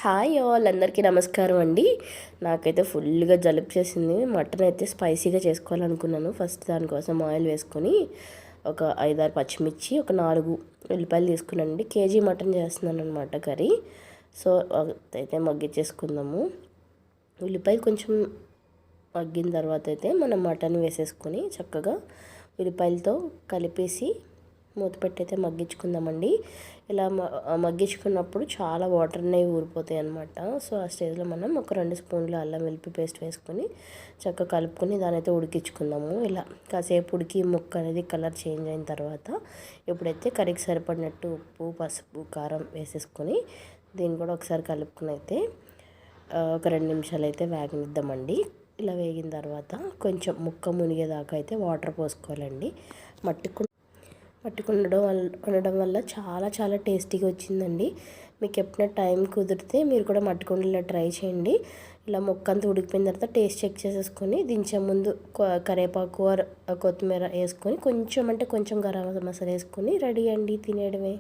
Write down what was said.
Hi all అందరికీ నమస్కారం అండి. నాకైతే ఫుల్గా జలుబు చేసింది. మటన్ అయితే స్పైసీగా చేసుకోవాలనుకున్నాను. ఫస్ట్ దానికోసం ఆయిల్ వేసుకొని ఒక 5-6 పచ్చిమిర్చి, ఒక 4 ఉల్లిపాయలు తీసుకున్నానండి. కేజీ మటన్ చేస్తున్నాను అనమాట కర్రీ. సో అయితే మగ్గిచ్చేసుకుందాము. ఉల్లిపాయలు కొంచెం మగ్గిన తర్వాత అయితే మనం మటన్ వేసేసుకొని చక్కగా ఉల్లిపాయలతో కలిపేసి మూత పెట్టి అయితే మగ్గించుకుందామండి. ఇలా మగ్గించుకున్నప్పుడు చాలా వాటర్ అనేవి ఊరిపోతాయి అనమాట. సో ఆ స్టేజ్లో మనం ఒక 2 స్పూన్లు అల్లం వెల్లుల్లి పేస్ట్ వేసుకొని చక్కగా కలుపుకొని దాని అయితే ఉడికించుకుందాము. ఇలా కాసేపు ఉడికి ముక్క అనేది కలర్ చేంజ్ అయిన తర్వాత ఇప్పుడైతే కర్రీకి సరిపడినట్టు ఉప్పు, పసుపు, కారం వేసేసుకొని దీన్ని కూడా ఒకసారి కలుపుకొని అయితే ఒక 2 నిమిషాలు అయితే వేగనిద్దామండి. ఇలా వేగిన తర్వాత కొంచెం ముక్క మునిగేదాకా అయితే వాటర్ పోసుకోవాలండి. మట్టి ఉండడం వల్ల చాలా టేస్టీగా వచ్చిందండి. మీకు ఎప్పుడైనా టైం కుదిరితే మీరు కూడా మట్టి కుండలో ట్రై చేయండి. ఇలా ముక్క అంతా ఉడికిపోయిన తర్వాత టేస్ట్ చెక్ చేసేసుకొని దించే ముందు కరివేపాకు, కొత్తిమీర వేసుకొని కొంచెం గరం మసాలా వేసుకొని రెడీ అండి, తినేయడమే.